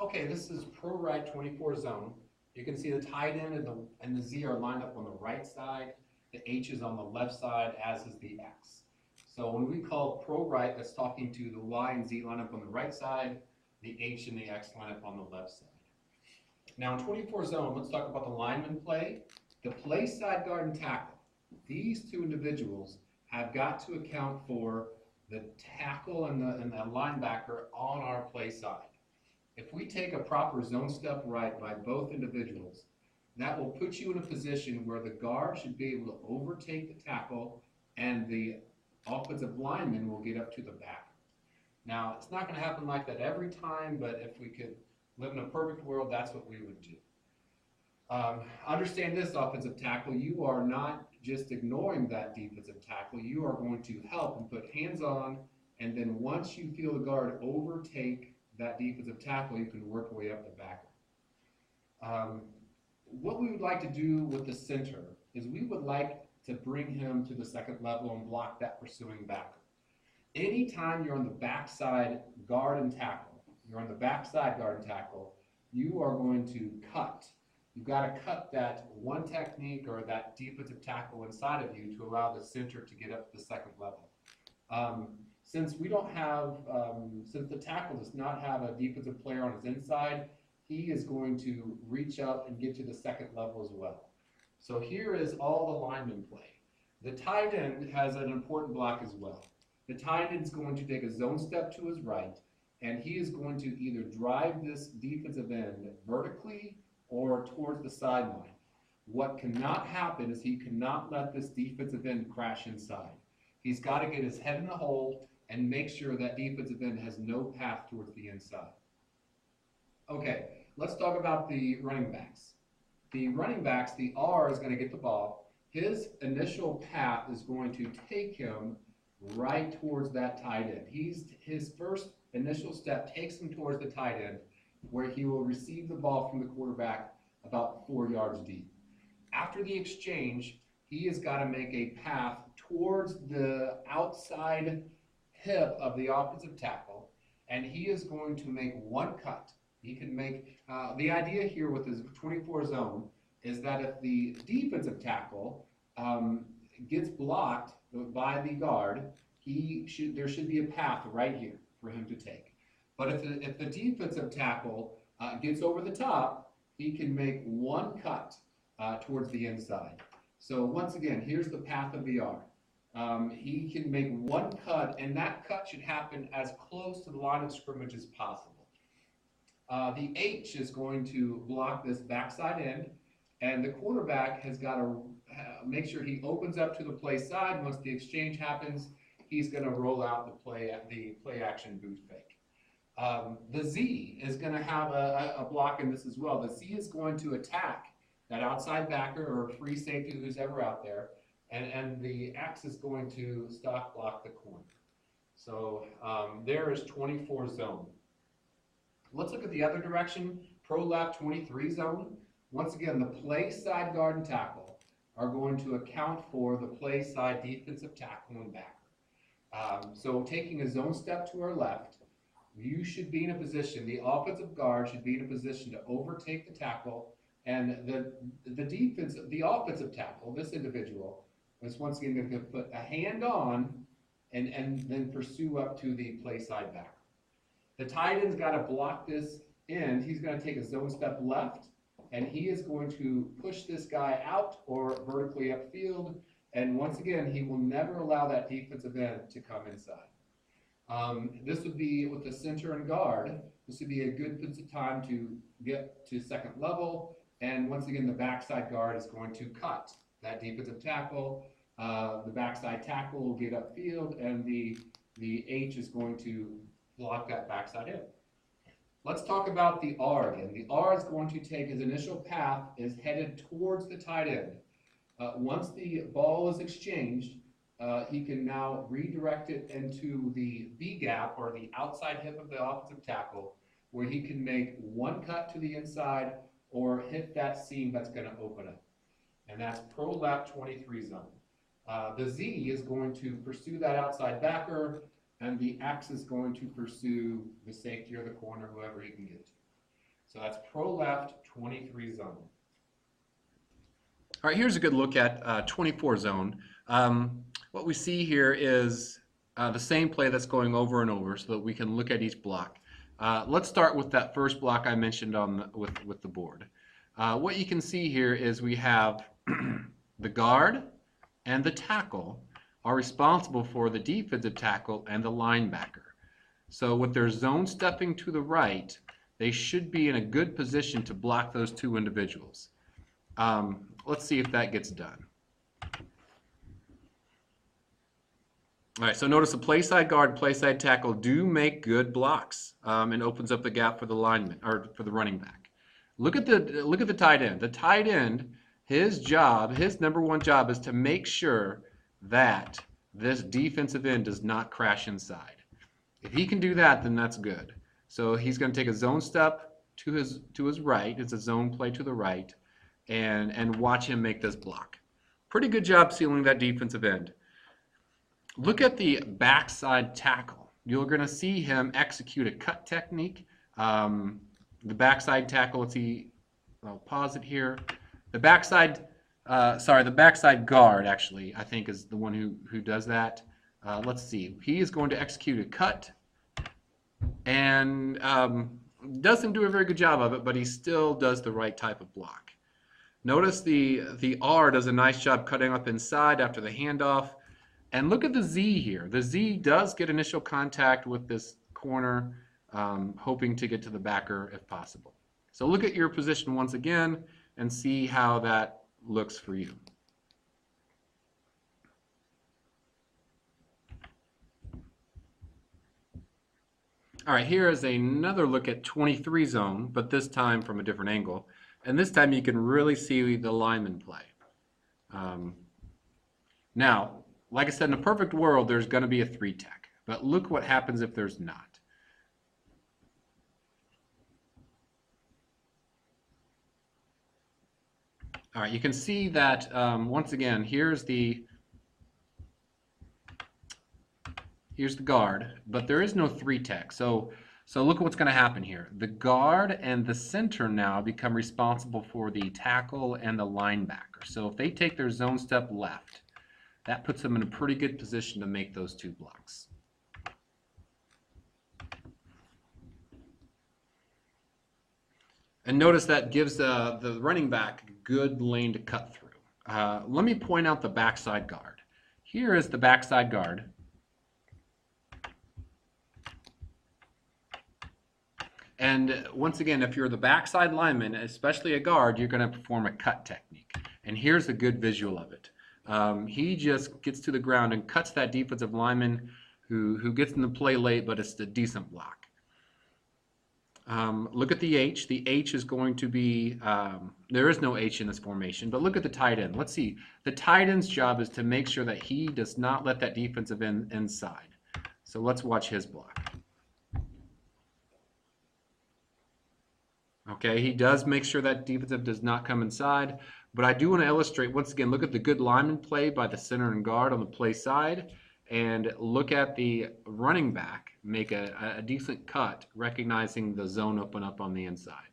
Okay, this is pro right 24 zone. You can see the tight end and the Z are lined up on the right side. The H is on the left side, as is the X. So when we call pro right, that's talking to the Y and Z line up on the right side, the H and the X line up on the left side. Now in 24 zone, let's talk about the lineman play. The play side guard and tackle. These two individuals have got to account for the tackle and the linebacker on our play side. If we take a proper zone step right by both individuals, that will put you in a position where the guard should be able to overtake the tackle and the offensive lineman will get up to the back. Now, it's not going to happen like that every time, but if we could live in a perfect world, that's what we would do. Understand this, offensive tackle, you are not just ignoring that defensive tackle. You are going to help and put hands on, and then once you feel the guard overtake that defensive tackle, you can work your way up the backer. What we would like to do with the center is we would like to bring him to the second level and block that pursuing backer. Anytime you're on the backside guard and tackle, you are going to cut. You've got to cut that one technique or that defensive tackle inside of you to allow the center to get up to the second level. Since the tackle does not have a defensive player on his inside, he is going to reach up and get to the second level as well. So here is all the lineman play. The tight end has an important block as well. The tight end is going to take a zone step to his right, and he is going to either drive this defensive end vertically or towards the sideline. What cannot happen is he cannot let this defensive end crash inside. He's got to get his head in the hole and make sure that defensive end has no path towards the inside. Okay, let's talk about the running backs. The running backs, the R is going to get the ball. His initial path is going to take him right towards that tight end. His first initial step takes him towards the tight end, where he will receive the ball from the quarterback about 4 yards deep. After the exchange, he has got to make a path towards the outside hip of the offensive tackle, and he is going to make one cut. He can make, the idea here with his 24 zone is that if the defensive tackle gets blocked by the guard, there should be a path right here for him to take. But if the defensive tackle gets over the top, he can make one cut towards the inside. So once again, here's the path of the R. He can make one cut, and that cut should happen as close to the line of scrimmage as possible. The H is going to block this backside end, and the quarterback has got to make sure he opens up to the play side. Once the exchange happens, he's going to roll out the play action boot fake. The Z is going to have a block in this as well. The Z is going to attack that outside backer or free safety who's ever out there, and the X is going to stock block the corner. So there is 24 zone. Let's look at the other direction, pro left 23 zone. Once again, the play side guard and tackle are going to account for the play side defensive tackle and backer. So taking a zone step to our left, you should be in a position, the offensive guard should be in a position to overtake the tackle, and the offensive tackle, this individual, is once again going to put a hand on and then pursue up to the play side backer. The tight end's got to block this end. He's going to take a zone step left, and he is going to push this guy out or vertically upfield, and once again, he will never allow that defensive end to come inside. This would be with the center and guard. This would be a good time to get to second level, and once again, the backside guard is going to cut that defensive tackle. The backside tackle will get upfield, and the H is going to block that backside end. Let's talk about the R again. The R is going to take his initial path is headed towards the tight end. Once the ball is exchanged, he can now redirect it into the B gap or the outside hip of the offensive tackle, where he can make one cut to the inside or hit that seam that's going to open up. And that's pro left 23 zone. The Z is going to pursue that outside backer, and the X is going to pursue the safety or the corner, whoever he can get to. So that's pro left, 23 zone. All right, here's a good look at 24 zone. What we see here is the same play that's going over and over so that we can look at each block. Let's start with that first block I mentioned on with the board. What you can see here is we have the guard and the tackle are responsible for the defensive tackle and the linebacker. So with their zone stepping to the right, they should be in a good position to block those two individuals. Let's see if that gets done. All right, so notice the play side guard, play side tackle do make good blocks and opens up the gap for the lineman or for the running back. Look at the tight end. The tight end, his number one job is to make sure that this defensive end does not crash inside. If he can do that, then that's good. So he's going to take a zone step to his right. It's a zone play to the right, and watch him make this block. Pretty good job sealing that defensive end. Look at the backside tackle. You're going to see him execute a cut technique. The backside tackle. I'll pause it here. The backside guard actually, I think, is the one who does that. Let's see. He is going to execute a cut, and doesn't do a very good job of it, but he still does the right type of block. Notice the R does a nice job cutting up inside after the handoff. And look at the Z here. The Z does get initial contact with this corner, hoping to get to the backer if possible. So look at your position once again and see how that looks for you. All right, here is another look at 23 zone, but this time from a different angle. And this time you can really see the lineman play. Now, like I said, in a perfect world, there's going to be a 3-tech. But look what happens if there's not. All right, you can see that, once again, here's the guard, but there is no 3-tech. So look at what's going to happen here. The guard and the center now become responsible for the tackle and the linebacker. So if they take their zone step left, that puts them in a pretty good position to make those two blocks. And notice that gives the running back a good lane to cut through. Let me point out the backside guard. Here is the backside guard. And once again, if you're the backside lineman, especially a guard, you're going to perform a cut technique. And here's a good visual of it. He just gets to the ground and cuts that defensive lineman who gets in the play late, but it's a decent block. Look at the H. The H is going to be, there is no H in this formation, but look at the tight end. Let's see. The tight end's job is to make sure that he does not let that defensive end inside. So let's watch his block. Okay, he does make sure that defensive does not come inside, but I do want to illustrate, once again, look at the good lineman play by the center and guard on the play side, and look at the running back make a decent cut, recognizing the zone open up on the inside.